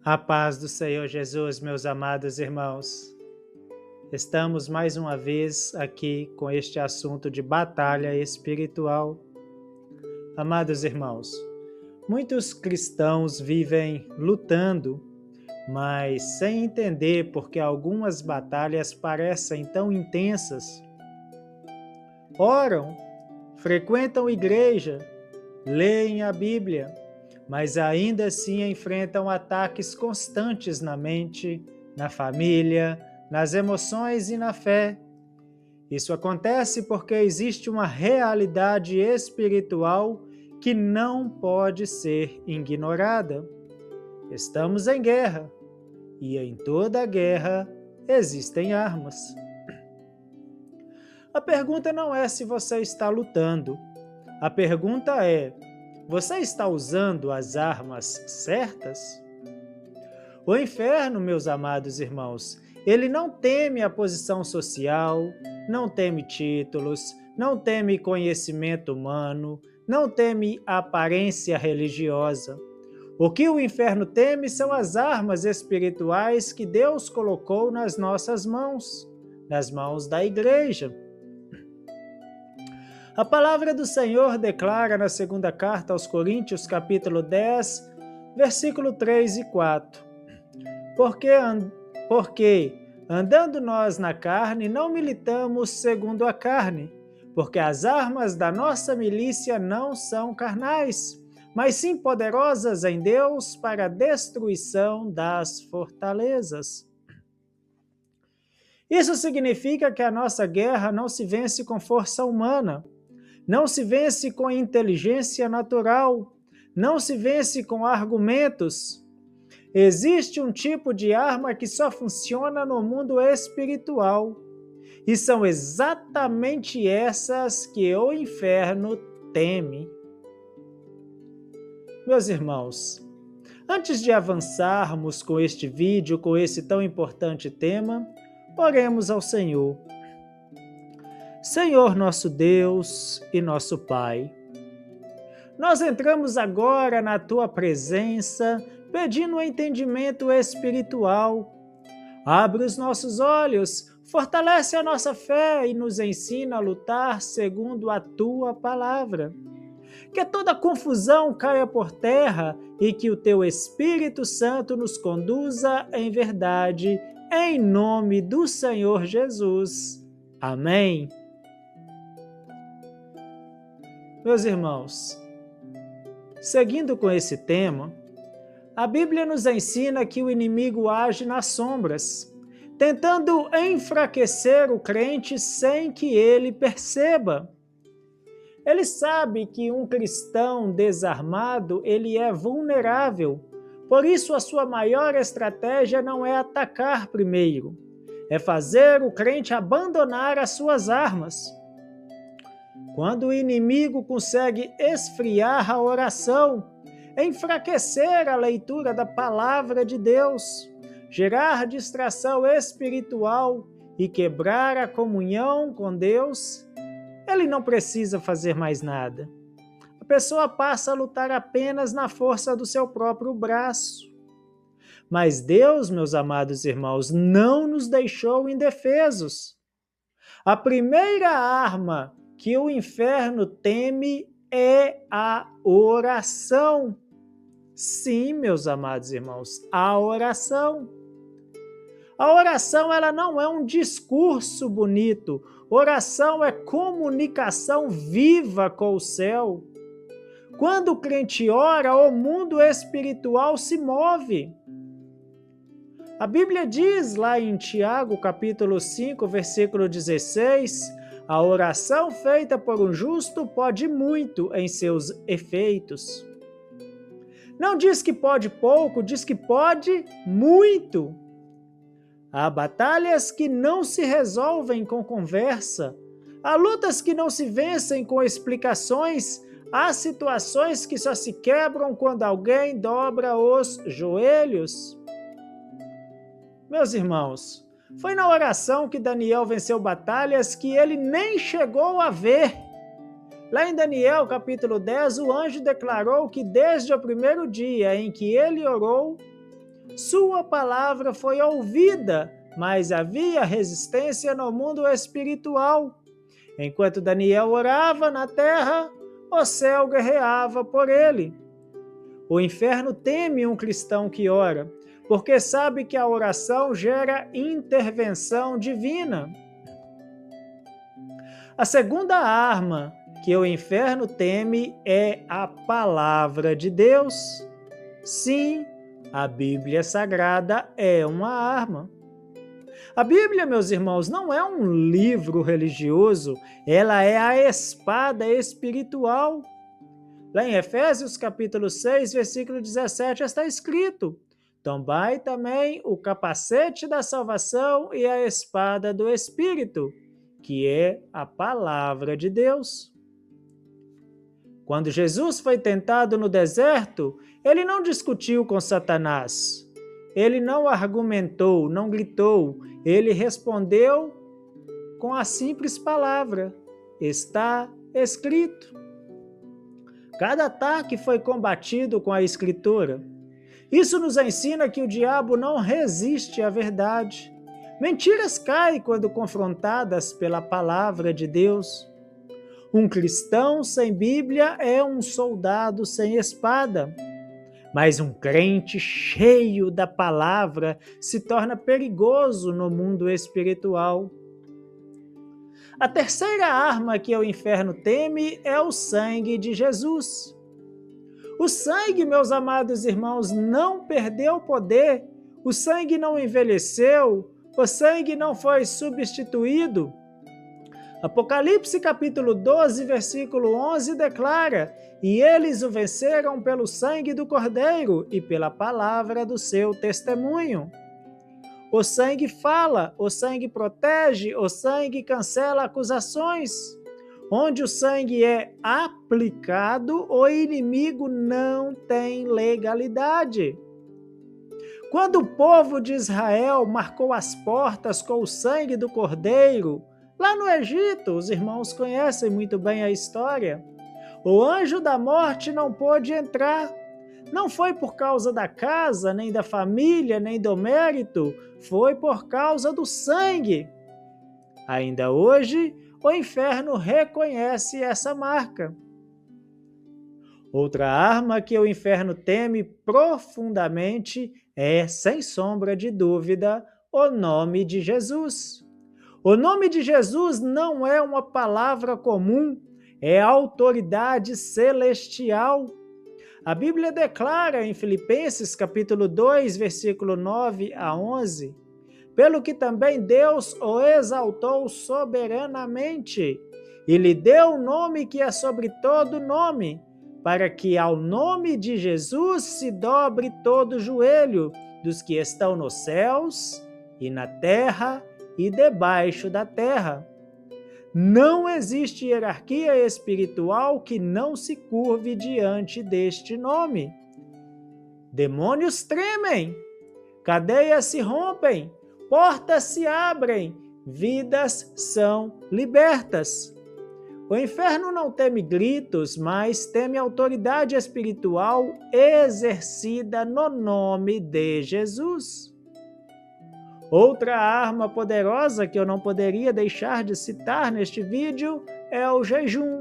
A paz do Senhor Jesus, meus amados irmãos. Estamos mais uma vez aqui com este assunto de batalha espiritual. Amados irmãos, muitos cristãos vivem lutando, mas sem entender porque algumas batalhas parecem tão intensas. Oram, frequentam igreja, leem a Bíblia, mas ainda assim enfrentam ataques constantes na mente, na família, nas emoções e na fé. Isso acontece porque existe uma realidade espiritual que não pode ser ignorada. Estamos em guerra, e em toda guerra existem armas. A pergunta não é se você está lutando. A pergunta é: você está usando as armas certas? O inferno, meus amados irmãos, ele não teme a posição social, não teme títulos, não teme conhecimento humano, não teme a aparência religiosa. O que o inferno teme são as armas espirituais que Deus colocou nas nossas mãos, nas mãos da igreja. A palavra do Senhor declara na segunda carta aos Coríntios, capítulo 10, versículo 3 e 4. Porque, andando nós na carne, não militamos segundo a carne, porque as armas da nossa milícia não são carnais, mas sim poderosas em Deus para a destruição das fortalezas. Isso significa que a nossa guerra não se vence com força humana, não se vence com inteligência natural, não se vence com argumentos. Existe um tipo de arma que só funciona no mundo espiritual, e são exatamente essas que o inferno teme. Meus irmãos, antes de avançarmos com este vídeo, com esse tão importante tema, oremos ao Senhor. Senhor nosso Deus e nosso Pai, nós entramos agora na Tua presença pedindo um entendimento espiritual. Abre os nossos olhos, fortalece a nossa fé e nos ensina a lutar segundo a Tua palavra. Que toda confusão caia por terra e que o Teu Espírito Santo nos conduza em verdade, em nome do Senhor Jesus. Amém. Meus irmãos, seguindo com esse tema, a Bíblia nos ensina que o inimigo age nas sombras, tentando enfraquecer o crente sem que ele perceba. Ele sabe que um cristão desarmado, ele é vulnerável, por isso a sua maior estratégia não é atacar primeiro, é fazer o crente abandonar as suas armas. Quando o inimigo consegue esfriar a oração, enfraquecer a leitura da palavra de Deus, gerar distração espiritual e quebrar a comunhão com Deus, ele não precisa fazer mais nada. A pessoa passa a lutar apenas na força do seu próprio braço. Mas Deus, meus amados irmãos, não nos deixou indefesos. A primeira arma que o inferno teme é a oração. Sim, meus amados irmãos, a oração. A oração, ela não é um discurso bonito. Oração é comunicação viva com o céu. Quando o crente ora, o mundo espiritual se move. A Bíblia diz lá em Tiago, capítulo 5, versículo 16, a oração feita por um justo pode muito em seus efeitos. Não diz que pode pouco, diz que pode muito. Há batalhas que não se resolvem com conversa, há lutas que não se vencem com explicações, há situações que só se quebram quando alguém dobra os joelhos. Meus irmãos, foi na oração que Daniel venceu batalhas que ele nem chegou a ver. Lá em Daniel, capítulo 10, o anjo declarou que desde o primeiro dia em que ele orou, Sua palavra foi ouvida, mas havia resistência no mundo espiritual. Enquanto Daniel orava na terra, o céu guerreava por ele. O inferno teme um cristão que ora, porque sabe que a oração gera intervenção divina. A segunda arma que o inferno teme é a palavra de Deus. Sim, a Bíblia Sagrada é uma arma. A Bíblia, meus irmãos, não é um livro religioso, ela é a espada espiritual. Lá em Efésios capítulo 6, versículo 17, está escrito: tomai também o capacete da salvação e a espada do Espírito, que é a palavra de Deus. Quando Jesus foi tentado no deserto, ele não discutiu com Satanás. Ele não argumentou, não gritou. Ele respondeu com a simples palavra: está escrito. Cada ataque foi combatido com a Escritura. Isso nos ensina que o diabo não resiste à verdade. Mentiras caem quando confrontadas pela palavra de Deus. Um cristão sem Bíblia é um soldado sem espada. Mas um crente cheio da palavra se torna perigoso no mundo espiritual. A terceira arma que o inferno teme é o sangue de Jesus. O sangue, meus amados irmãos, não perdeu poder, o sangue não envelheceu, o sangue não foi substituído. Apocalipse capítulo 12, versículo 11 declara: e eles o venceram pelo sangue do Cordeiro e pela palavra do seu testemunho. O sangue fala, o sangue protege, o sangue cancela acusações. Onde o sangue é aplicado, o inimigo não tem legalidade. Quando o povo de Israel marcou as portas com o sangue do Cordeiro, lá no Egito, os irmãos conhecem muito bem a história, o anjo da morte não pôde entrar. Não foi por causa da casa, nem da família, nem do mérito, foi por causa do sangue. Ainda hoje, o inferno reconhece essa marca. Outra arma que o inferno teme profundamente é, sem sombra de dúvida, o nome de Jesus. O nome de Jesus não é uma palavra comum, é autoridade celestial. A Bíblia declara em Filipenses capítulo 2, versículo 9 a 11, pelo que também Deus o exaltou soberanamente e lhe deu o nome que é sobre todo nome, para que ao nome de Jesus se dobre todo o joelho dos que estão nos céus e na terra e debaixo da terra. Não existe hierarquia espiritual que não se curve diante deste nome. Demônios tremem, cadeias se rompem, portas se abrem, vidas são libertas. O inferno não teme gritos, mas teme autoridade espiritual exercida no nome de Jesus. Outra arma poderosa que eu não poderia deixar de citar neste vídeo é o jejum.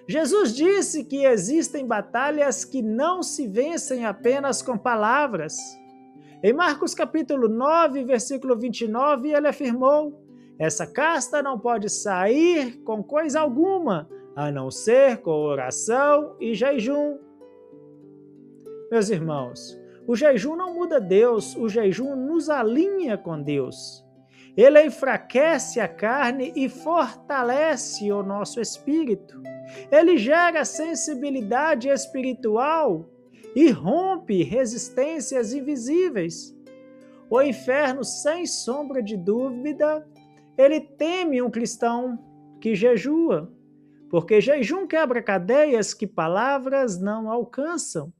Jesus disse que existem batalhas que não se vencem apenas com palavras. Em Marcos capítulo 9, versículo 29, ele afirmou: essa casta não pode sair com coisa alguma, a não ser com oração e jejum. Meus irmãos, o jejum não muda Deus, o jejum nos alinha com Deus. Ele enfraquece a carne e fortalece o nosso espírito. Ele gera sensibilidade espiritual e rompe resistências invisíveis. O inferno, sem sombra de dúvida, ele teme um cristão que jejua, porque jejum quebra cadeias que palavras não alcançam.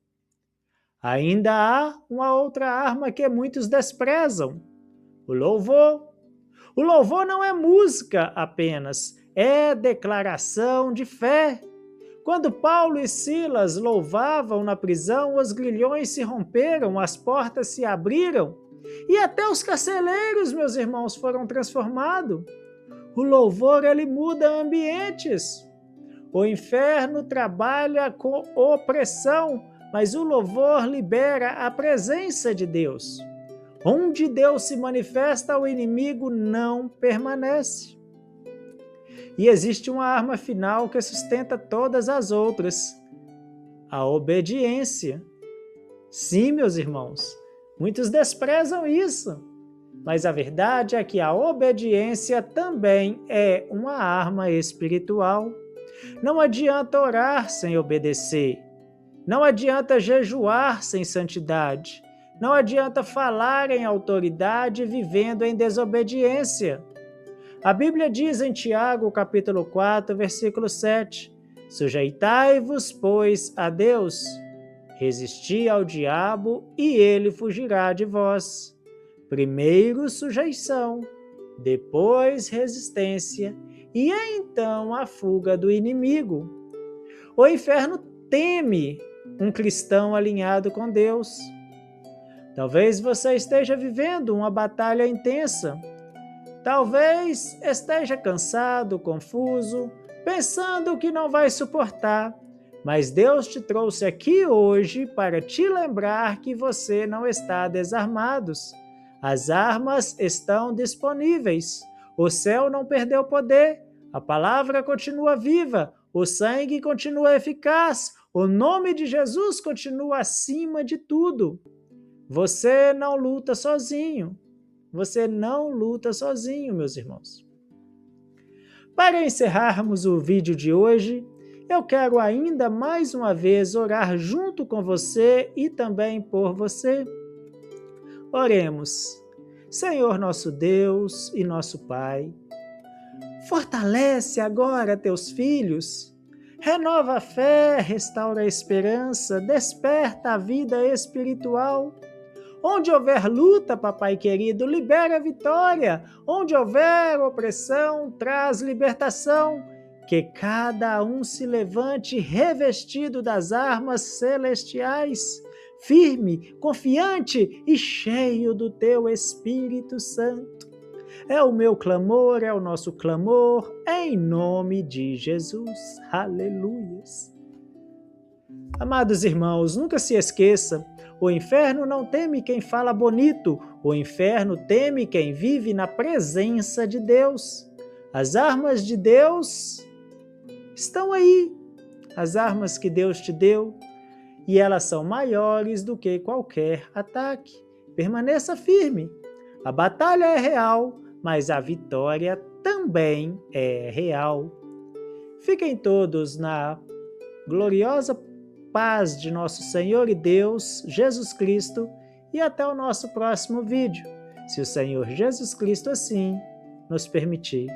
Ainda há uma outra arma que muitos desprezam: o louvor. O louvor não é música apenas, é declaração de fé. Quando Paulo e Silas louvavam na prisão, os grilhões se romperam, as portas se abriram e até os carcereiros, meus irmãos, foram transformados. O louvor, ele muda ambientes. O inferno trabalha com opressão, mas o louvor libera a presença de Deus. Onde Deus se manifesta, o inimigo não permanece. E existe uma arma final que sustenta todas as outras: a obediência. Sim, meus irmãos, muitos desprezam isso, mas a verdade é que a obediência também é uma arma espiritual. Não adianta orar sem obedecer. Não adianta jejuar sem santidade. Não adianta falar em autoridade vivendo em desobediência. A Bíblia diz em Tiago, capítulo 4, versículo 7, sujeitai-vos, pois, a Deus, resisti ao diabo e ele fugirá de vós. Primeiro sujeição, depois resistência e então a fuga do inimigo. O inferno teme um cristão alinhado com Deus. Talvez você esteja vivendo uma batalha intensa. Talvez esteja cansado, confuso, pensando que não vai suportar. Mas Deus te trouxe aqui hoje para te lembrar que você não está desarmado. As armas estão disponíveis. O céu não perdeu poder. A palavra continua viva. O sangue continua eficaz. O nome de Jesus continua acima de tudo. Você não luta sozinho. Você não luta sozinho, meus irmãos. Para encerrarmos o vídeo de hoje, eu quero ainda mais uma vez orar junto com você e também por você. Oremos. Senhor nosso Deus e nosso Pai, fortalece agora teus filhos, renova a fé, restaura a esperança, desperta a vida espiritual. Onde houver luta, papai querido, libera a vitória. Onde houver opressão, traz libertação. Que cada um se levante revestido das armas celestiais, firme, confiante e cheio do teu Espírito Santo. É o meu clamor, é o nosso clamor, em nome de Jesus. Aleluias. Amados irmãos, nunca se esqueça, o inferno não teme quem fala bonito, o inferno teme quem vive na presença de Deus. As armas de Deus estão aí, as armas que Deus te deu, e elas são maiores do que qualquer ataque. Permaneça firme. A batalha é real, mas a vitória também é real. Fiquem todos na gloriosa paz de nosso Senhor e Deus, Jesus Cristo, e até o nosso próximo vídeo, se o Senhor Jesus Cristo assim nos permitir.